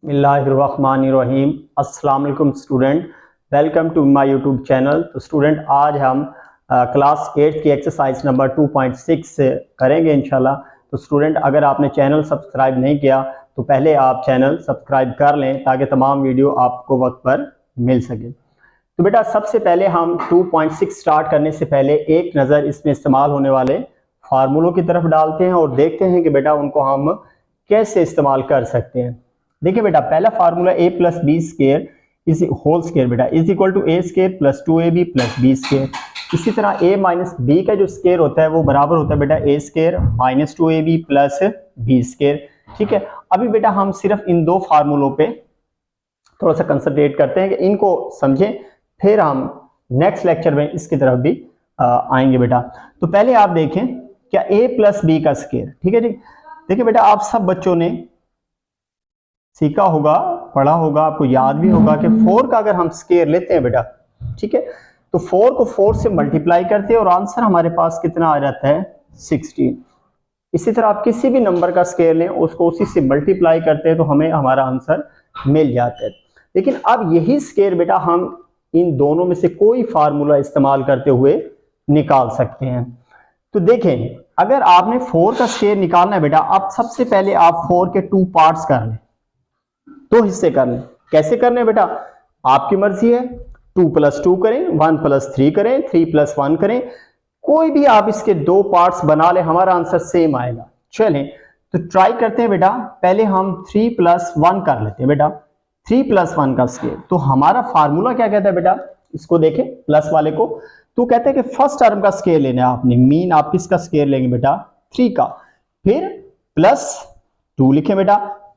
बिस्मिल्लाहिर्रहमानिर्रहीम। अस्सलाम वालेकुम student, welcome to my YouTube channel. तो स्टूडेंट आज हम क्लास 8 की एक्सरसाइज नंबर 2.6 करेंगे इंशाल्लाह। तो स्टूडेंट अगर आपने चैनल सब्सक्राइब नहीं किया तो पहले आप चैनल सब्सक्राइब कर लें ताकि तमाम वीडियो आपको वक्त पर मिल सके। तो बेटा सबसे पहले हम 2.6 स्टार्ट करने से पहले एक नज़र इसमें इस्तेमाल होने वाले फार्मूलों की तरफ डालते हैं और देखते हैं कि बेटा उनको हम कैसे इस्तेमाल कर सकते हैं। देखिए बेटा पहला formula a plus B square is whole square बेटा is equal to A square plus 2ab plus B square. इसी तरह a माइनस बी का जो स्केयर होता है वो बराबर होता है बेटा A square minus 2ab plus B square. ठीक है, अभी बेटा हम सिर्फ इन दो फार्मूलों पे थोड़ा सा कंसंट्रेट करते हैं कि इनको समझें, फिर हम नेक्स्ट लेक्चर में इसकी तरफ भी आएंगे बेटा। तो पहले आप देखें क्या a प्लस बी का स्केयर, ठीक है जी। देखिए बेटा आप सब बच्चों ने सीखा होगा, पढ़ा होगा, आपको याद भी होगा कि 4 का अगर हम स्केयर लेते हैं बेटा, ठीक है, तो 4 को 4 से मल्टीप्लाई करते हैं और आंसर हमारे पास कितना आ जाता है 16। इसी तरह आप किसी भी नंबर का स्केयर लें उसको उसी से मल्टीप्लाई करते हैं तो हमें हमारा आंसर मिल जाता है। लेकिन अब यही स्केयर बेटा हम इन दोनों में से कोई फार्मूला इस्तेमाल करते हुए निकाल सकते हैं। तो देखें अगर आपने 4 का स्केयर निकालना है बेटा, आप सबसे पहले आप 4 के 2 पार्ट्स कर लें, 2 हिस्से कर लें। कैसे करने बेटा आपकी मर्जी है, 2 प्लस 2 करें, 1 प्लस 3 करें, 3 प्लस 1 करें, कोई भी आप इसके 2 पार्ट्स बना लें, हमारा आंसर सेम आएगा। चलें तो ट्राई करते हैं बेटा, पहले हम 3 प्लस 1 कर लेते हैं बेटा, 3 प्लस 1 का स्केयर। तो हमारा फार्मूला क्या कहता है बेटा, इसको देखें प्लस वाले को, तो कहते हैं कि फर्स्ट टर्म का स्केयर लेना है आपने, मीन आप किसका स्केयर लेंगे बेटा 3 का, फिर प्लस 2 लिखें बेटा,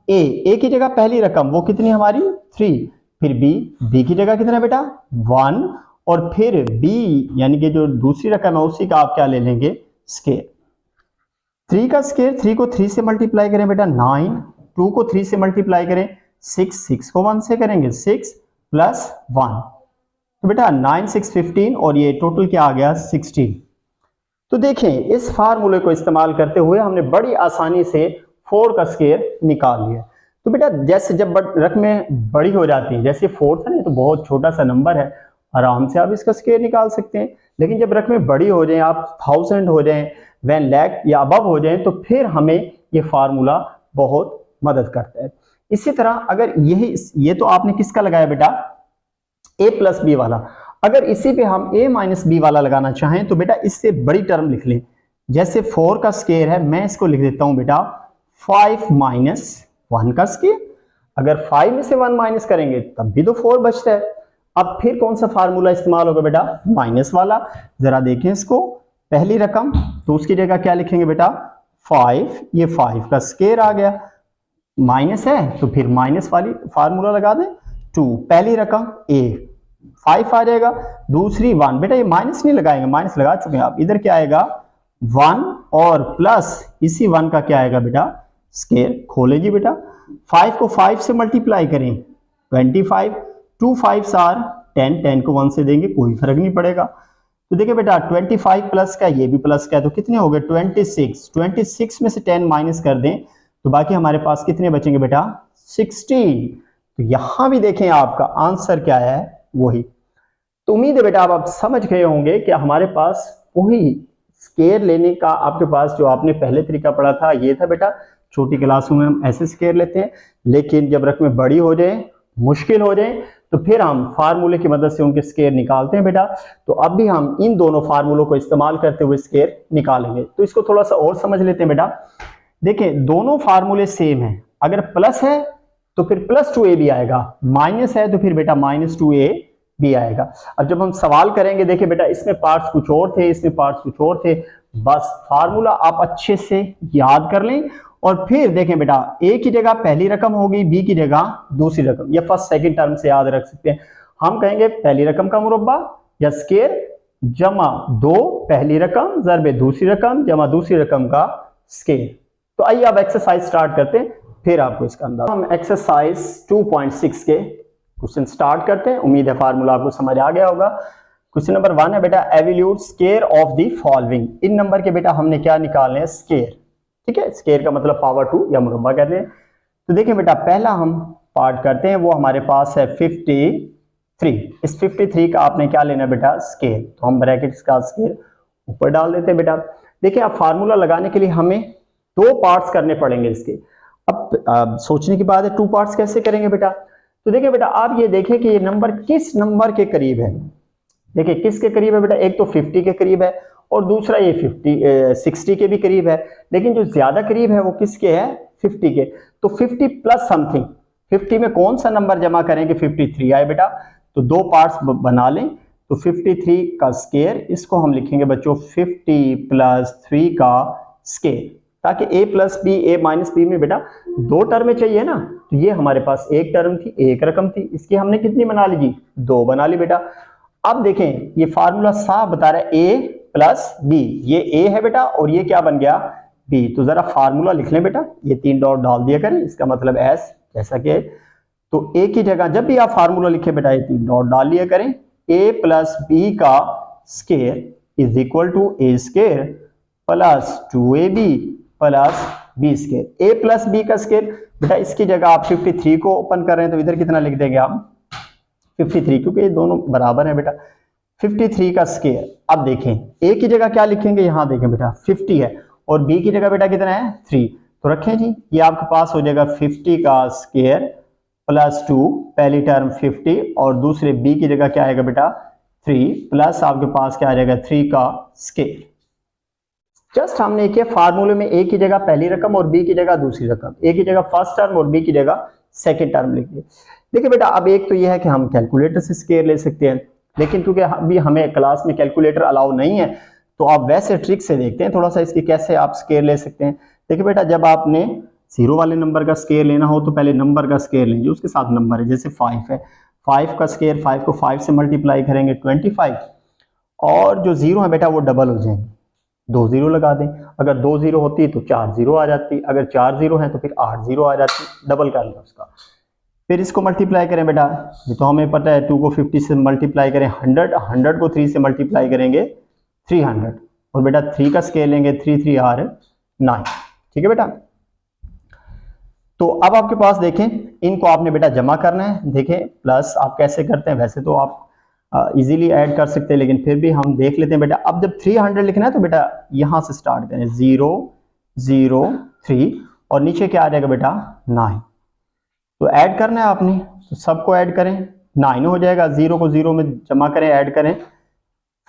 ए की जगह पहली रकम वो कितनी हमारी 3, फिर बी की जगह कितना बेटा 1, और फिर बी यानी कि जो दूसरी रकम है उसी का आप क्या ले लेंगे स्केयर। 3 का स्केयर, 3 को 3 से मल्टीप्लाई करें बेटा 9, 2 को 3 से मल्टीप्लाई करें 6 को 1 से करेंगे 6 प्लस 1, तो बेटा 9 6 15 और ये टोटल क्या आ गया 16। तो देखें इस फार्मूले को इस्तेमाल करते हुए हमने बड़ी आसानी से 4 का स्केयर निकाल लिया। तो बेटा जैसे जब रकमें बड़ी हो जाती हैं, जैसे 4 था ना तो बहुत छोटा सा नंबर है, आराम से आप इसका स्केयर निकाल सकते हैं। लेकिन जब रकमें बड़ी हो जाएं, आप 1000 हो जाएं, 1 लाख या अबव हो जाएं, तो फिर हमें ये फार्मूला बहुत मदद करता है। इसी तरह अगर ये तो आपने किसका लगाया बेटा a प्लस बी वाला, अगर इसी पे हम a माइनस बी वाला लगाना चाहें तो बेटा इससे बड़ी टर्म लिख लें। जैसे 4 का स्केयर है, मैं इसको लिख देता हूं बेटा 5 माइनस 1 का स्केयर। अगर 5 में से 1 माइनस करेंगे तब भी तो 4 बचता है। अब फिर कौन सा फार्मूला इस्तेमाल होगा बेटा माइनस वाला, जरा देखें इसको, पहली रकम तो उसकी जगह क्या लिखेंगे बेटा 5, ये 5 का स्केयर आ गया, माइनस है तो फिर माइनस वाली फार्मूला लगा दें, 2 पहली रकम a 5 आ जाएगा, दूसरी 1, बेटा ये माइनस नहीं लगाएंगे, माइनस लगा चुके हैं आप, इधर क्या आएगा 1 और प्लस इसी 1 का क्या आएगा बेटा स्केयर। खोले जी बेटा, 5 को 5 से मल्टीप्लाई करें 25, 2 5 आर 10, 10 को 1 से देंगे कोई फर्क नहीं पड़ेगा। तो देखिए बेटा 25 प्लस का ये भी प्लस का है तो कितने हो गए 26, 26 में से 10 माइनस कर दें तो बाकी हमारे पास कितने बचेंगे बेटा 16। तो यहां भी देखें आपका आंसर क्या है वही। तो उम्मीद है बेटा आप समझ गए होंगे कि हमारे पास वही स्केयर लेने का, आपके पास जो आपने पहले तरीका पढ़ा था ये था बेटा, छोटी क्लासों में हम ऐसे स्केयर लेते हैं, लेकिन जब रकमें बड़ी हो जाए, मुश्किल हो जाए, तो फिर हम फार्मूले की मदद से उनके स्केयर निकालते हैं बेटा। तो अब भी हम इन दोनों फार्मूलों को इस्तेमाल करते हुए स्केयर निकालेंगे। तो इसको थोड़ा सा और समझ लेते हैं बेटा। देखें दोनों फार्मूले सेम है, अगर प्लस है तो फिर प्लस 2a भी आएगा, माइनस है तो फिर बेटा माइनस 2a भी आएगा। अब जब हम सवाल करेंगे, देखिए बेटा इसमें पार्ट्स कुछ और थे, इसमें पार्ट्स कुछ और थे, बस फार्मूला आप अच्छे से याद कर लें और फिर देखें बेटा a की जगह पहली रकम होगी, b की जगह दूसरी रकम, या फर्स्ट सेकंड टर्म से याद रख सकते हैं। हम कहेंगे पहली रकम का मुरब्बा या स्केयर जमा 2 पहली रकम ज़रबे दूसरी रकम जमा दूसरी रकम का स्केयर। तो आइए अब एक्सरसाइज स्टार्ट करते हैं, फिर आपको इसका अंदाजा। हम एक्सरसाइज 2.6 के क्वेश्चन स्टार्ट करते हैं, उम्मीद है फार्मूला आपको समझ आ गया होगा। क्वेश्चन नंबर 1 है बेटा evaluate square of the following. In number के बेटा हमने क्या निकालने हैं स्केयर, ठीक है, स्केयर का मतलब पावर 2 या मुरब्बा कहते हैं। तो देखिए बेटा पहला हम पार्ट करते हैं वो हमारे पास है 53। इस 53 का आपने क्या लेना बेटा, स्केयर। तो हम ब्रैकेट्स का स्केयर ऊपर डाल देते हैं बेटा। देखिए अब फार्मूला लगाने के लिए हमें 2 पार्ट्स करने पड़ेंगे इसके। अब सोचने की बात है 2 पार्ट्स कैसे करेंगे बेटा। तो देखिए बेटा आप ये देखें कि ये नंबर किस नंबर के करीब है। देखिए किसके करीब है बेटा, एक तो 50 के करीब है और दूसरा ये 60 के भी करीब है, लेकिन जो ज्यादा करीब है वो किसके है, 50 के। तो 50 प्लस समथिंग, 50 में कौन सा नंबर जमा करेंगे, 53 आए बेटा। तो 2 पार्ट्स बना लें। तो 53 का स्केयर, इसको हम लिखेंगे बच्चों 50 प्लस 3 का स्केयर, ताकि a plus B a minus B में बेटा 2 टर्में चाहिए ना। तो ये हमारे पास एक टर्म थी, एक रकम थी, इसकी हमने कितनी बना ली जी, 2 बना ली बेटा। अब देखें ये फार्मूला साफ बता रहा है a प्लस बी, ये a है बेटा और ये क्या बन गया, b। तो जरा फार्मूला लिख लें बेटा, ये 3 डॉट डाल दिया करें, इसका मतलब s जैसा कि। तो a की जगह जब भी आप फार्मूला लिखे बेटा ये 3 डॉट डाल लिया करें। a प्लस बी का square is equal to a square plus 2ab plus b square. a plus B का स्केयर बेटा, इसकी जगह आप 53 को ओपन कर रहे हैं तो इधर कितना लिख देंगे आप, 53, क्योंकि ये दोनों बराबर है बेटा। 53 का स्केयर, अब देखें a की जगह क्या लिखेंगे, यहां देखें बेटा 50 है और b की जगह बेटा कितना है, 3। तो रखें जी, ये आपके पास हो जाएगा 50 का स्केयर प्लस 2, पहली टर्म 50 और दूसरे b की जगह क्या आएगा बेटा 3 प्लस आपके पास क्या आ जाएगा 3 का स्केयर। जस्ट हमने क्या फार्मूले में a की जगह पहली रकम और b की जगह दूसरी रकम, a की जगह फर्स्ट टर्म और b की जगह सेकंड टर्म लिख दिए। देखिए बेटा अब एक तो यह है कि हम कैलकुलेटर से स्केयर ले सकते हैं, लेकिन क्योंकि अभी हमें क्लास में कैलकुलेटर अलाउ नहीं है तो आप वैसे ट्रिक से देखते हैं थोड़ा सा इसकी कैसे आप स्केयर ले सकते हैं। देखिए बेटा जब आपने 0 वाले नंबर का स्केयर लेना हो तो पहले नंबर का स्केयर लेंगे, उसके साथ नंबर है, जैसे 5 है, 5 का स्केयर 5 को 5 से मल्टीप्लाई करेंगे 25 और जो 0 है बेटा वो डबल हो जाएंगे, 2 0 लगा दें। अगर 2 0 होती तो 4 0 आ जाती, अगर 4 0 है तो फिर 8 0 आ जाती, डबल कर लें उसका। फिर इसको मल्टीप्लाई करें बेटा, ये तो हमें पता है 2 को 50 से मल्टीप्लाई करें 100, 100 को 3 से मल्टीप्लाई करेंगे 300 और बेटा 3 का स्केयर लेंगे 3 3 आर 9। ठीक है बेटा। तो अब आपके पास देखें इनको आपने बेटा जमा करना है। देखें प्लस आप कैसे करते हैं, वैसे तो आप इजीली ऐड कर सकते हैं लेकिन फिर भी हम देख लेते हैं बेटा। अब जब 300 लिखना है तो बेटा यहां से स्टार्ट करें 0 0 3 और नीचे क्या आ जाएगा बेटा 9। तो ऐड करना है आपने, तो सबको ऐड करें 9 हो जाएगा, 0 को 0 में जमा करें ऐड करें,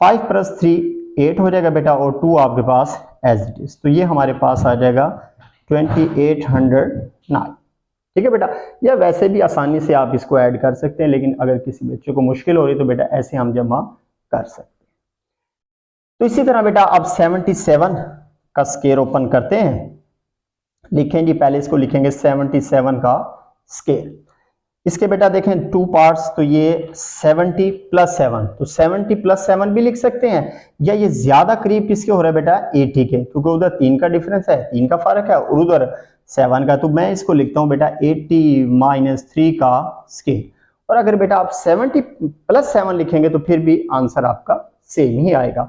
5 प्लस 3 8 हो जाएगा बेटा और 2 आपके पास एज इट इज। तो ये हमारे पास आ जाएगा 2809। ठीक है बेटा, या वैसे भी आसानी से आप इसको ऐड कर सकते हैं, लेकिन अगर किसी बच्चे को मुश्किल हो रही तो बेटा ऐसे हम जमा कर सकते हैं। तो इसी तरह बेटा अब 77 का स्केयर ओपन करते हैं। लिखें जी, पहले इसको लिखेंगे 77 का स्केयर। इसके बेटा देखें 2 पार्ट्स, तो ये 70 प्लस 7, तो 70 प्लस 7 भी लिख सकते हैं, या ये ज्यादा करीब किसके हो रहा है बेटा 80 के, क्योंकि उधर 3 का डिफरेंस है, 3 का फर्क है और उधर 7 का। तो मैं इसको लिखता हूं बेटा 80 माइनस 3 का स्केयर। और अगर बेटा आप 70 प्लस 7 लिखेंगे तो फिर भी आंसर आपका सेम ही आएगा।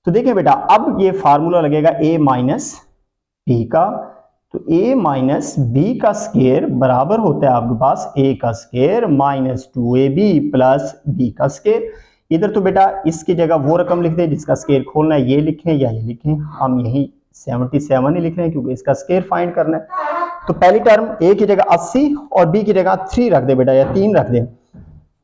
तो देखिए बेटा अब ये फार्मूला लगेगा a माइनस बी का, तो a माइनस बी का स्केयर बराबर होता है आपके पास a का square minus 2ab plus b का स्केयर। इधर तो बेटा इसकी जगह वो रकम लिख दें जिसका स्केयर खोलना है, ये लिखें या ये लिखें, हम यही 77 ही लिख रहे हैं क्योंकि इसका स्केयर फाइंड करना है। तो पहली टर्म a की जगह 80 और b की जगह 3 रख दे बेटा, या 3 रख दे।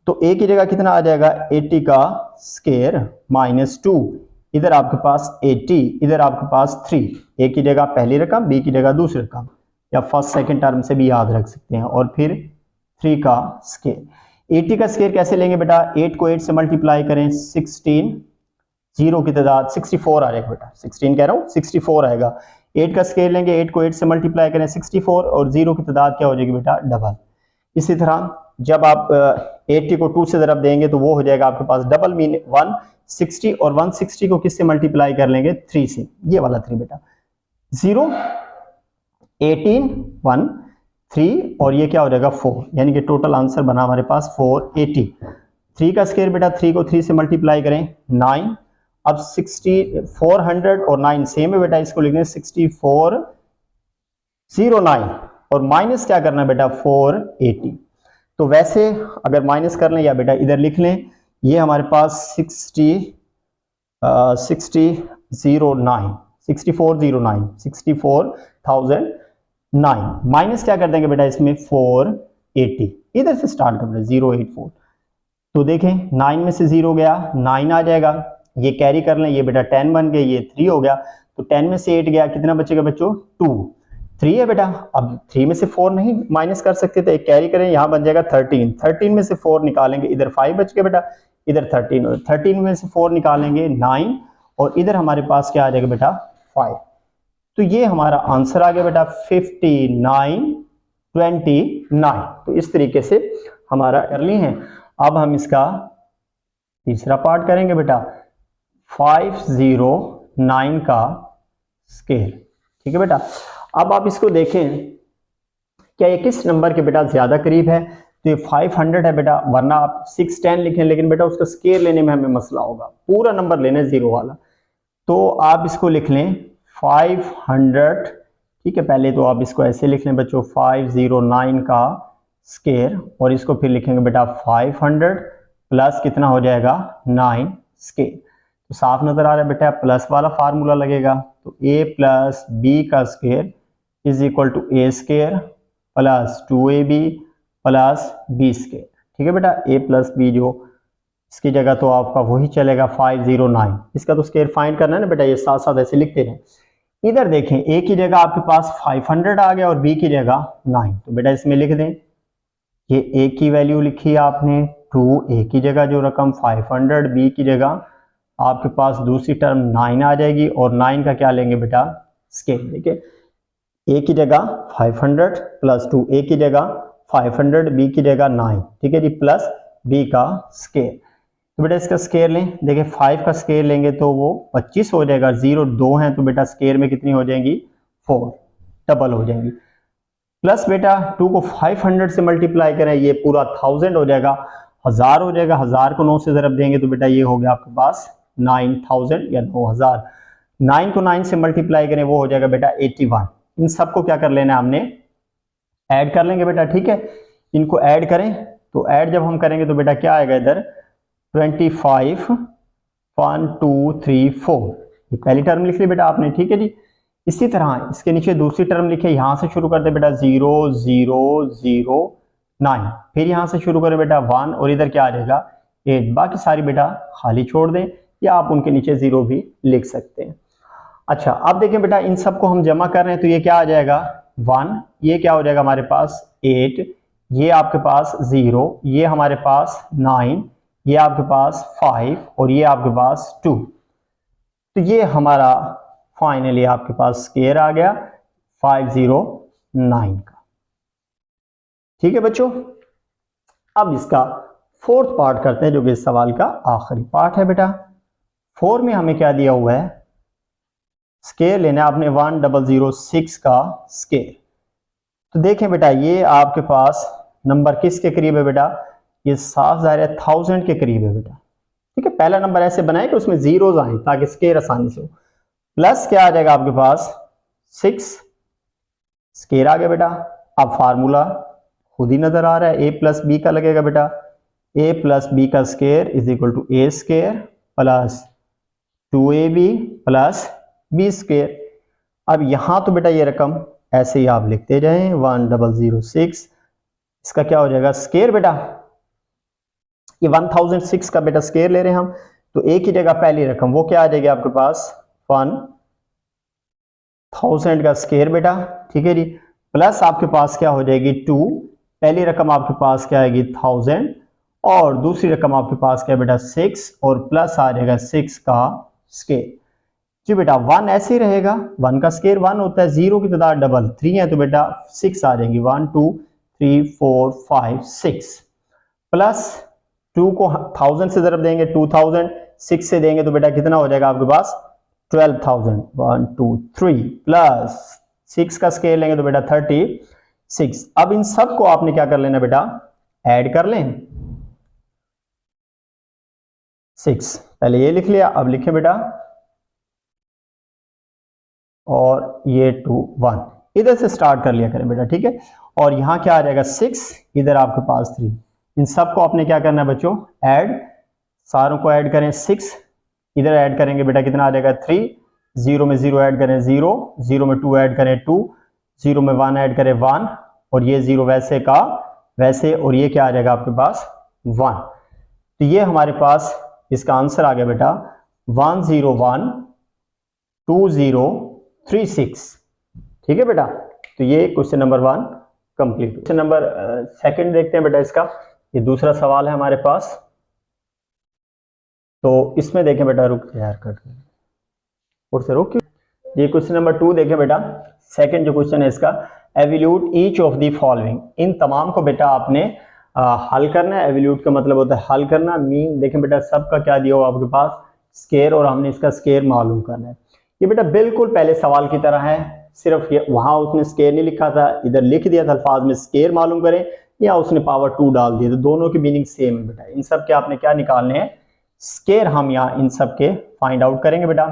तो a की जगह कितना आ जाएगा 80 का स्केयर माइनस 2, इधर आपके पास 80, इधर आपके पास 3, a की जगह पहली रकम b की जगह दूसरी रकम, या फर्स्ट सेकंड टर्म से भी याद रख सकते हैं, और फिर 3 का स्केयर। 80 का स्केयर कैसे लेंगे बेटा, 8 को 8 से मल्टीप्लाई करें 16, 0 की तादाद 64 आ जाएगा बेटा, 16 कह रहा हूँ 64 आएगा। 8 का स्केयर लेंगे, 8 को 8 से मल्टीप्लाई करें 64 और 0 की तादाद क्या हो जाएगी बेटा डबल। इसी तरह जब आप 80 को 2 से ज़रब देंगे तो वो हो जाएगा आपके पास डबल मीन 160, और 160 को किससे मल्टीप्लाई कर लेंगे 3 से, ये वाला 3 बेटा 0 18 1 3 और ये क्या हो जाएगा 4, यानी कि टोटल आंसर बना हमारे पास 480। 3 का स्केयर बेटा 3 को 3 से मल्टीप्लाई करें 9, अब 400 और 9 सेम है बेटा, इसको लिख दें 6409, और माइनस क्या करना है बेटा 480। तो वैसे अगर माइनस कर लें या बेटा इधर लिख लें, ये हमारे पास 6409 माइनस क्या कर देंगे बेटा इसमें 480, इधर से स्टार्ट कर दें 084। तो देखें 9 में से 0 गया 9 आ जाएगा, ये कैरी कर लें, ये बेटा 10 बन गए, ये 3 हो गया। तो 10 में से 8 गया, कितना बचेगा बच्चों 2, 3 है बेटा। अब 3 में से 4 नहीं माइनस कर सकते थे, कैरी करें, यहाँ बन जाएगा 13, 13 में से 4 निकालेंगे, इधर 5 बच गया बेटा, इधर 13, 13 में से 4 निकालेंगे 9, और इधर हमारे पास क्या आ जाएगा बेटा 5। तो ये हमारा आंसर आ गया बेटा 5929। तो इस तरीके से हमारा कर ली है। अब हम इसका तीसरा पार्ट करेंगे बेटा 509 का स्केल। ठीक है बेटा, अब आप इसको देखें क्या ये किस नंबर के बेटा ज्यादा करीब है। तो ये 500 है बेटा, वरना आप 610 लिखें, लेकिन बेटा उसका स्केल लेने में हमें मसला होगा, पूरा नंबर लेना है जीरो वाला। तो आप इसको लिख लें 500। ठीक है, पहले तो आप इसको ऐसे लिख लें बच्चों 509 का स्केयर, और इसको फिर लिखेंगे बेटा 500 प्लस कितना हो जाएगा 9 स्केयर। तो साफ नजर आ रहा है बेटा, प्लस वाला फार्मूला लगेगा। तो a प्लस बी का square is equal to A square plus 2ab plus B square. ठीक है बेटा, a प्लस बी जो इसकी जगह तो आपका वही चलेगा 509। इसका तो स्केयर फाइंड करना है ना बेटा, ये साथ साथ ऐसे लिखते हैं। इधर देखें a की जगह आपके पास 500 आ गया और b की जगह 9। तो बेटा इसमें लिख दें, ये a की वैल्यू लिखी आपने 2a की जगह जो रकम 500, b की जगह आपके पास दूसरी टर्म 9 आ जाएगी, और 9 का क्या लेंगे बेटा स्केल। देखिए a की जगह 500 प्लस 2, a की जगह 500, b की जगह 9। ठीक है जी, प्लस b का स्केल। तो बेटा इसका स्केयर लें, देखिए 5 का स्केयर लेंगे तो वो 25 हो जाएगा, 0 2 हैं तो बेटा स्केयर में कितनी हो जाएंगी 4, डबल हो जाएंगी। प्लस बेटा 2 को 500 से मल्टीप्लाई करें, ये पूरा 1000 हो जाएगा, 1000 हो जाएगा। 1000 को 9 से ज़रब देंगे तो बेटा ये हो गया आपके पास 9000 या 9000। 9 को 9 से मल्टीप्लाई करें वो हो जाएगा बेटा 81। इन सबको क्या कर लेना है हमने, ऐड कर लेंगे बेटा। ठीक है, इनको ऐड करें, तो ऐड जब हम करेंगे तो बेटा क्या आएगा इधर 25, 1 2 3 4, ये पहली टर्म लिख ली बेटा आपने। ठीक है जी, इसी तरह इसके नीचे दूसरी टर्म लिखे, यहां से शुरू करते बेटा 0 0 0 9, फिर यहां से शुरू करें बेटा 1, और इधर क्या आ जाएगा 8। बाकी सारी बेटा खाली छोड़ दें, या आप उनके नीचे 0 भी लिख सकते हैं। अच्छा, अब देखें बेटा इन सबको हम जमा कर रहे हैं तो ये क्या आ जाएगा 1, ये क्या हो जाएगा हमारे पास 8, ये आपके पास 0, ये हमारे पास 9, ये आपके पास 5, और ये आपके पास 2। तो ये हमारा फाइनली आपके पास स्केयर आ गया 509 का। ठीक है बच्चों, अब इसका फोर्थ पार्ट करते हैं जो कि इस सवाल का आखिरी पार्ट है बेटा। 4 में हमें क्या दिया हुआ है, स्केयर लेना है आपने 1006 का स्केयर। तो देखें बेटा ये आपके पास नंबर किसके करीब है बेटा, ये साफ ज़ाहिर है 1000 के करीब है बेटा। ठीक है, पहला नंबर ऐसे बनाए कि उसमें जीरोज आए ताकि स्केयर आसानी से हो। प्लस क्या आ जाएगा आपके पास 6, स्केयर आ गया बेटा। अब फार्मूला खुद ही नजर आ रहा है, a प्लस बी का लगेगा बेटा, a प्लस बी का square is equal to a square plus 2ab plus b square. अब यहां तो बेटा ये रकम ऐसे ही आप लिखते जाएं 1006, इसका क्या हो जाएगा स्केयर बेटा, ये 1006 का बेटा स्केयर ले रहे हैं हम। तो a की जगह पहली रकम वो क्या आ जाएगी आपके पास 1000 का स्केयर बेटा। ठीक है जी, प्लस आपके पास क्या हो जाएगी 2, पहली रकम आपके पास क्या आएगी 1000, और दूसरी रकम आपके पास क्या है बेटा 6, और प्लस आ जाएगा 6 का स्केयर। जी बेटा 1 ऐसे ही रहेगा, 1 का स्केयर 1 होता है, 0 की तादाद डबल 3 है तो बेटा 6 आ जाएंगी, 1 2 3 4 5 6, प्लस 2 को 1000 से ज़रब देंगे 2000, 6 से देंगे तो बेटा कितना हो जाएगा आपके पास 12000, 1 2 3, प्लस 6 का स्केयर लेंगे तो बेटा 36। अब इन सब को आपने क्या कर लेना बेटा ऐड कर लें 6, पहले ये लिख लिया, अब लिखें बेटा और ये 2 1, इधर से स्टार्ट कर लिया करें बेटा, ठीक है। और यहाँ क्या आ जाएगा 6, इधर आपके पास 3। इन सबको आपने क्या करना है बच्चों, ऐड, सारों को ऐड करें 6, इधर ऐड करेंगे बेटा कितना आ जाएगा 3, 0 में 0 ऐड करें 0, 0 में 2 ऐड करें 2, 0 में 1 ऐड करें 1, और ये 0 वैसे का वैसे, और ये क्या आ जाएगा आपके पास 1। तो ये हमारे पास इसका आंसर आ गया बेटा 1012036, ठीक है बेटा। तो ये question number 1 complete. Question number second देखते हैं बेटा इसका, ये दूसरा सवाल है हमारे पास। तो इसमें देखें बेटा, रुक तैयार कर और से रुक, ये क्वेश्चन नंबर 2 देखें बेटा। सेकंड जो क्वेश्चन है इसका, evaluate each of the following, इन तमाम को बेटा आपने हल करना है। एवल्यूट का मतलब होता है हल करना। मीन देखें बेटा, सबका क्या दिया हुआ आपके पास, स्केयर, और हमने इसका स्केयर मालूम करना है। ये बेटा बिल्कुल पहले सवाल की तरह है, सिर्फ ये वहां उसने स्केयर नहीं लिखा था, इधर लिख दिया था अल्फाज में स्केयर मालूम करें, या उसने पावर 2 डाल दिया, तो दोनों की मीनिंग सेम है बेटा। इन सब के आपने क्या निकालने हैं, स्केयर। हम यहाँ इन सब के फाइंड आउट करेंगे बेटा।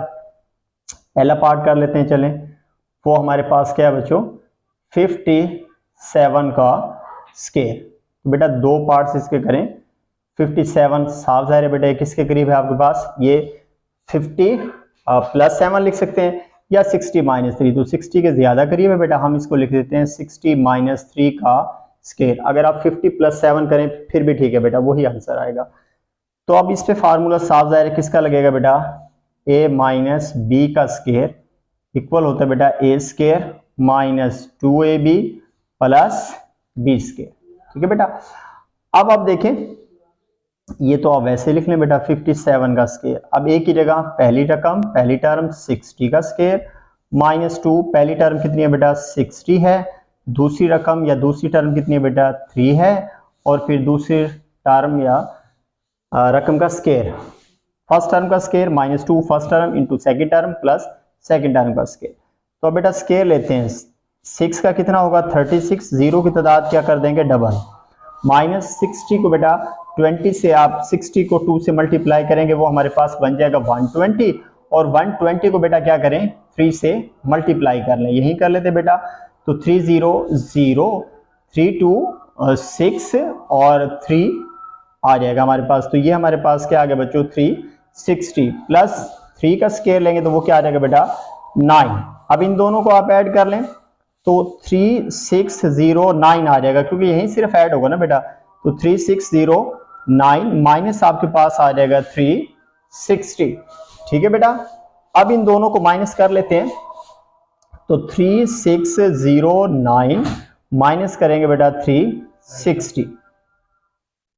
पहला पार्ट कर लेते हैं, चलें। वो हमारे पास क्या है बच्चों, 57 का स्केयर। तो बेटा दो पार्ट्स इसके करें। 57 साफ जाहिर है बेटा किसके करीब है आपके पास, ये 50 प्लस 7 लिख सकते हैं, या 60 माइनस 3, तो 60 के ज्यादा करीब है बेटा, हम इसको लिख देते हैं 60 माइनस 3 का स्केयर। अगर आप 50 प्लस 7 करें फिर भी ठीक है बेटा, वही आंसर आएगा। तो अब इस पे फार्मूला साफ जाहिर है किसका लगेगा बेटा, a माइनस बी का स्केयर इक्वल होता है बेटा a square minus 2ab plus b square, ठीक है बेटा। अब आप देखें, ये तो आप वैसे लिख लें बेटा 57 का स्केयर। अब एक ही जगह पहली रकम, पहली टर्म 60 का स्केयर माइनस 2, पहली टर्म कितनी है बेटा 60 है, दूसरी रकम या दूसरी टर्म कितनी है बेटा 3 है, और फिर दूसरी टर्म या रकम का स्केयर, फर्स्ट टर्म का square minus 2 first term into second term plus second term का स्केयर। तो बेटा स्केयर लेते हैं, 6 का कितना होगा 36, 0 की तादाद क्या कर देंगे डबल, माइनस 60 को बेटा 20 से आप 60 को 2 से मल्टीप्लाई करेंगे, वो हमारे पास बन जाएगा 120, और 120 को बेटा क्या करें 3 से मल्टीप्लाई कर लें, यही कर लेते बेटा। तो 3 0 0 3 2 6 और 3 आ जाएगा हमारे पास। तो ये हमारे पास क्या आ गया बच्चों 360 प्लस 3 का स्केयर लेंगे तो वो क्या आ जाएगा बेटा 9। अब इन दोनों को आप ऐड कर लें तो 3609 आ जाएगा, क्योंकि यही सिर्फ ऐड होगा ना बेटा। तो 3609 माइनस आपके पास आ जाएगा 360, ठीक है बेटा। अब इन दोनों को माइनस कर लेते हैं, तो 3609 माइनस करेंगे बेटा 360,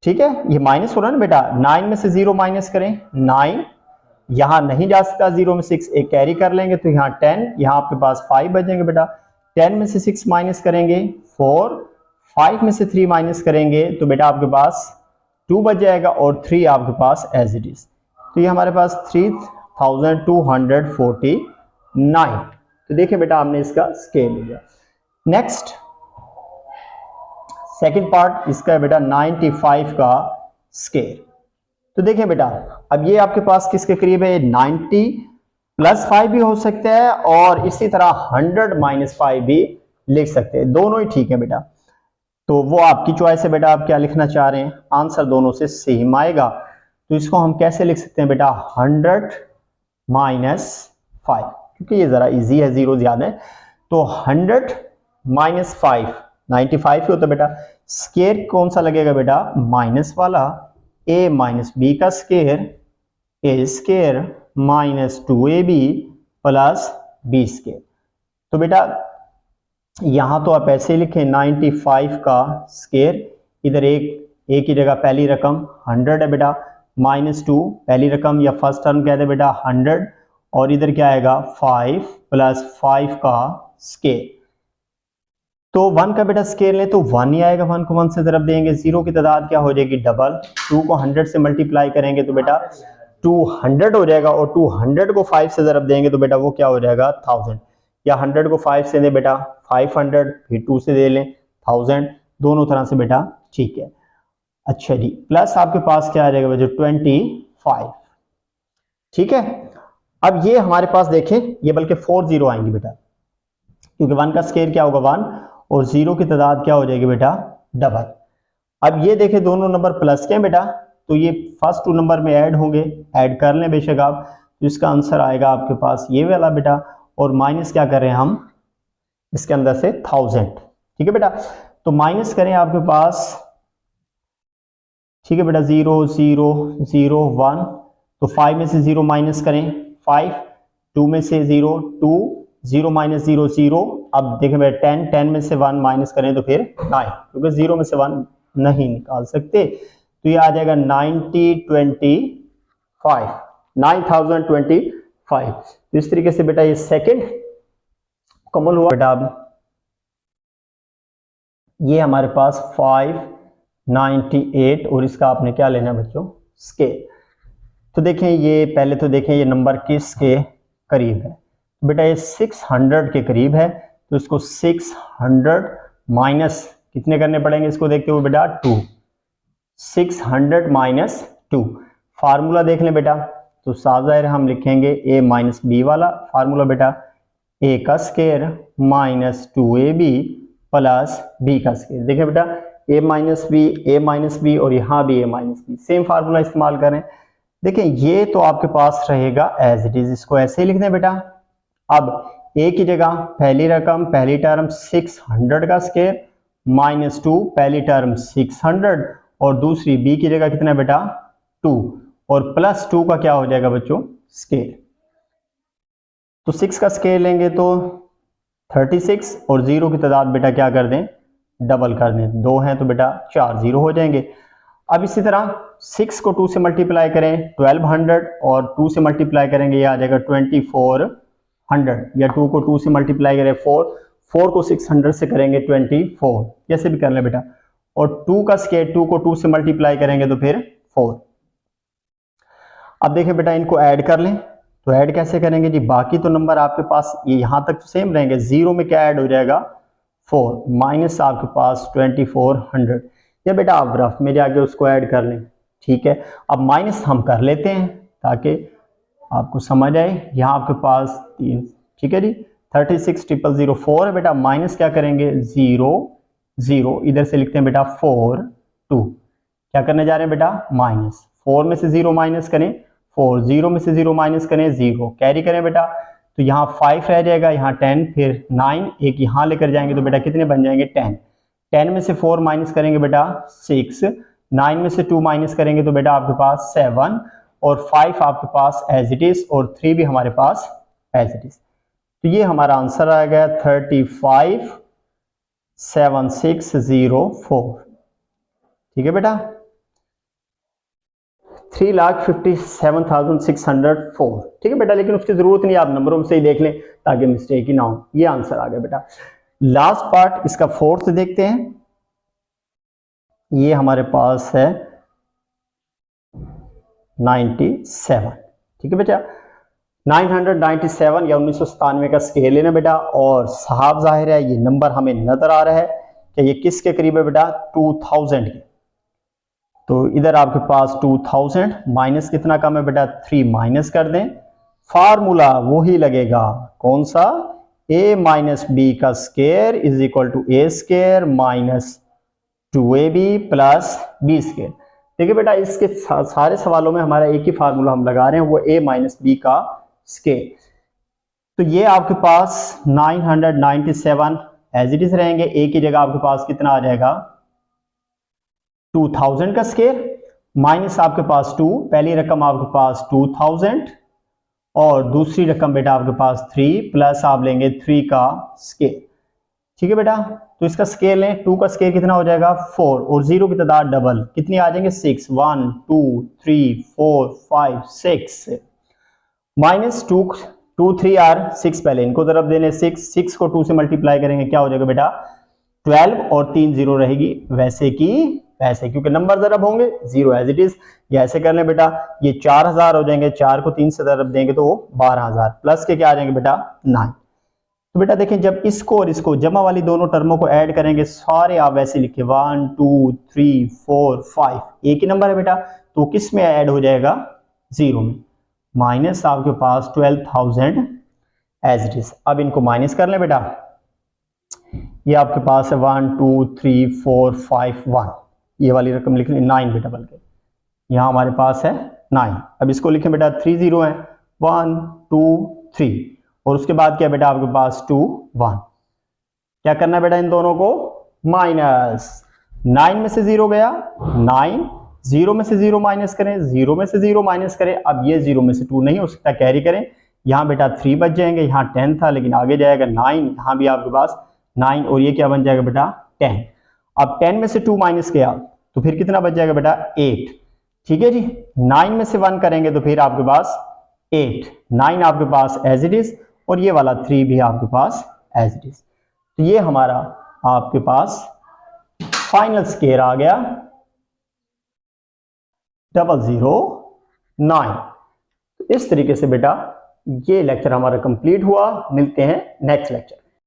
ठीक है। ये माइनस हो रहा है ना बेटा, 9 में से 0 माइनस करें 9, यहां नहीं जा सकता 0 में 6, एक कैरी कर लेंगे तो यहाँ 10, यहाँ आपके पास 5 बचेंगे बेटा। 10 में से 6 माइनस करेंगे 4, 5 में से 3 माइनस करेंगे तो बेटा आपके पास 2 बच जाएगा, और 3 आपके पास एज इट इज। तो ये हमारे पास 3249। तो देखिए बेटा आपने इसका स्केल लिया। नेक्स्ट सेकंड पार्ट इसका है बेटा 95 का स्केल। तो देखिए बेटा अब ये आपके पास किसके करीब है, 90 प्लस 5 भी हो सकता है, और इसी तरह 100 माइनस 5 भी लिख सकते हैं, दोनों ही ठीक है बेटा। तो वो आपकी चॉइस है बेटा, आप क्या लिखना चाह रहे हैं, आंसर दोनों से सेम आएगा। तो इसको हम कैसे लिख सकते हैं बेटा 100 माइनस 5, क्योंकि ये जरा इजी है, 0 ज्यादा है। तो 100 माइनस 5 95 ही होता है बेटा। स्केयर कौन सा लगेगा बेटा, माइनस वाला, a माइनस बी का square a square minus 2ab plus b square. तो बेटा यहां तो आप ऐसे लिखें 95 का स्केयर, इधर एक ही जगह पहली रकम 100 है बेटा, माइनस 2 पहली रकम या फर्स्ट टर्म कहते हैं बेटा 100, और इधर क्या आएगा 5 प्लस 5 का स्केयर। तो 1 का बेटा स्केयर ले तो 1 ही आएगा, 1 को 1 से ज़रब देंगे, 0 की तादाद क्या हो जाएगी डबल, 2 को 100 से मल्टीप्लाई करेंगे तो बेटा 200 हो जाएगा, और 200 को 5 से ज़रब देंगे तो बेटा वो क्या हो जाएगा 1000, या 100 को 5 से दे बेटा 500, फिर 2 से दे लें 1000, दोनों तरह से बेटा ठीक है। अच्छा जी, प्लस आपके पास क्या आ जाएगा बेटा 25, ठीक है। अब ये हमारे पास देखें, ये बल्कि 40 आएंगे बेटा, क्योंकि 1 का स्केयर क्या होगा 1 और 0 की तादाद क्या हो जाएगी बेटा डबल। अब ये देखें दोनों नंबर प्लस के हैं बेटा, तो ये फर्स्ट 2 नंबर में ऐड होंगे, ऐड कर लें बेशक आप, तो इसका आंसर आएगा आपके पास ये वाला बेटा। और माइनस क्या कर रहे हैं हम इसके अंदर से 1000, ठीक है बेटा। तो माइनस करें आपके पास, ठीक है बेटा 0 0 0 1, तो 5 में से 0 माइनस करें 5, 2 में से 0 2, 0 माइनस 0 0। अब देखें बेटा 10, 10 में से 1 माइनस करें तो फिर 9, क्योंकि 0 में से 1 नहीं निकाल सकते, तो ये आ जाएगा 9025। तो इस तरीके से बेटा ये सेकंड कमल हुआ बेटा। अब ये हमारे पास 598 और इसका आपने क्या लेना है बच्चों स्केल। तो देखें ये पहले तो देखें ये नंबर किसके करीब है, बेटा ये 600 के करीब है, तो इसको 600 माइनस कितने करने पड़ेंगे इसको देखते हुए बेटा 2, 600 माइनस 2। फार्मूला देख लें बेटा, तो साफ ज़ाहिर हम लिखेंगे a माइनस बी वाला फार्मूला बेटा, a का square minus 2ab plus b का स्केयर। देखिए बेटा a माइनस बी और यहाँ भी a minus B, same formula इस्तेमाल करें। देखें ये तो आपके पास रहेगा एज इट इज, इसको ऐसे ही लिख दें बेटा। अब a की जगह पहली रकम पहली टर्म 600 का स्केयर माइनस 2, पहली टर्म 600 और दूसरी b की जगह कितना बेटा 2 और प्लस 2 का क्या हो जाएगा बच्चों स्केयर। तो 6 का स्केयर लेंगे तो 36 और 0 की तादाद बेटा क्या कर दें डबल कर दें, 2 हैं तो बेटा 4 0 हो जाएंगे। अब इसी तरह 6 को 2 से मल्टीप्लाई करें 1200 और 2 से मल्टीप्लाई करेंगे ये आ जाएगा 2400, या 2 को 2 से मल्टीप्लाई करें 4 को 600 से करेंगे 24, जैसे भी कर लें बेटा। और 2 का स्केयर 2 को 2 से मल्टीप्लाई करेंगे तो फिर 4। अब देखें बेटा इनको ऐड कर लें, तो ऐड कैसे करेंगे जी, बाकी तो नंबर आपके पास ये यहां तक तो सेम रहेंगे, 0 में क्या ऐड हो जाएगा 4 माइनस आपके पास 2400, या बेटा आप रफ मेरे आगे उसको ऐड कर लें, ठीक है। अब माइनस हम कर लेते हैं ताकि आपको समझ आए, यहाँ आपके पास 3, ठीक है जी 36,004 है बेटा, माइनस क्या करेंगे 0 0, इधर से लिखते हैं बेटा 4 2, क्या करने जा रहे हैं बेटा माइनस, 4 में से 0 माइनस करें 4, 0 में से 0 माइनस करें 0, कैरी करें बेटा, तो यहाँ 5 रह जाएगा, यहाँ 10 फिर 9, एक यहाँ लेकर जाएंगे तो बेटा कितने बन जाएंगे 10, 10 में से 4 माइनस करेंगे बेटा 6, 9 में से 2 माइनस करेंगे तो बेटा आपके पास 7 और 5 आपके पास एज इट इज और 3 भी हमारे पास एज इट इज। तो ये हमारा आंसर आ गया 357604, ठीक है बेटा 3,57,604, ठीक है बेटा। लेकिन उसकी जरूरत नहीं, आप नंबरों से ही देख लें ताकि मिस्टेक ही ना हो। ये आंसर आ गया बेटा। लास्ट पार्ट इसका फोर्थ देखते हैं, ये हमारे पास है 97, ठीक है बेटा 997 या 1997 का स्केल लेना बेटा, और साहब जाहिर है ये नंबर हमें नजर आ रहा है कि ये किसके करीब है बेटा 2000 के। तो इधर आपके पास 2000 माइनस कितना कम है बेटा 3 माइनस कर दें, फार्मूला वही लगेगा कौन सा a माइनस बी का square is equal to a square minus 2ab plus b square. देखिए बेटा इसके सारे सवालों में हमारा एक ही फार्मूला हम लगा रहे हैं, वो a माइनस बी का स्केयर। तो ये आपके पास 997 एज इट इज रहेंगे, a की जगह आपके पास कितना आ जाएगा 2000 का स्केयर माइनस आपके पास 2, पहली रकम आपके पास 2000 और दूसरी रकम बेटा आपके पास 3 प्लस आप लेंगे 3 का स्केयर, ठीक है बेटा। तो इसका स्केयर लें, 2 का स्केयर कितना हो जाएगा 4 और 0 की तादाद डबल कितनी आ जाएंगे 6, 1 2 3 4 5 6 माइनस 2 2 3 आर 6, पहले इनको तरफ देने 6 को 2 से मल्टीप्लाई करेंगे क्या हो जाएगा बेटा 12 और 3 0 रहेगी वैसे की वैसे, क्योंकि नंबर जरब होंगे 0 एज इट इज। या ऐसे कर लें बेटा, ये 4000 हो जाएंगे, 4 को 3 से तरफ देंगे तो वो 12000 प्लस के क्या आ जाएंगे बेटा 9। तो बेटा देखें जब इसको और इसको जमा वाली दोनों टर्मों को ऐड करेंगे, सारे आप वैसे लिखे 1 2 3 4 5, एक ही नंबर है बेटा, तो किस में ऐड हो जाएगा 0 में, माइनस आपके पास 12,000 एज इट इज। अब इनको माइनस कर लें बेटा, ये आपके पास है 1 2 3 4 5 1, ये वाली रकम लिख लें 9 बेटा, बल्कि यहाँ हमारे पास है 9। अब इसको लिखें बेटा 3 0 है, 1 2 3, और उसके बाद क्या बेटा आपके पास 2 1। क्या करना है बेटा इन दोनों को माइनस, 9 में से 0 गया 9, 0 में से 0 माइनस करें, 0 में से 0 माइनस करें। अब ये 0 में से 2 नहीं हो सकता, कैरी करें, यहाँ बेटा 3 बच जाएंगे, यहाँ 10 था लेकिन आगे जाएगा 9, यहाँ भी आपके पास 9, और ये क्या बन जाएगा बेटा 10। अब 10 में से 2 माइनस किया तो फिर कितना बच जाएगा बेटा 8, ठीक है जी। 9 में से 1 करेंगे तो फिर आपके पास 8, 9 आपके पास एज इट इज, और ये वाला 3 भी आपके पास एज इट इज। तो ये हमारा आपके पास फाइनल स्केयर आ गया 009। तो इस तरीके से बेटा ये लेक्चर हमारा कंप्लीट हुआ। मिलते हैं नेक्स्ट लेक्चर।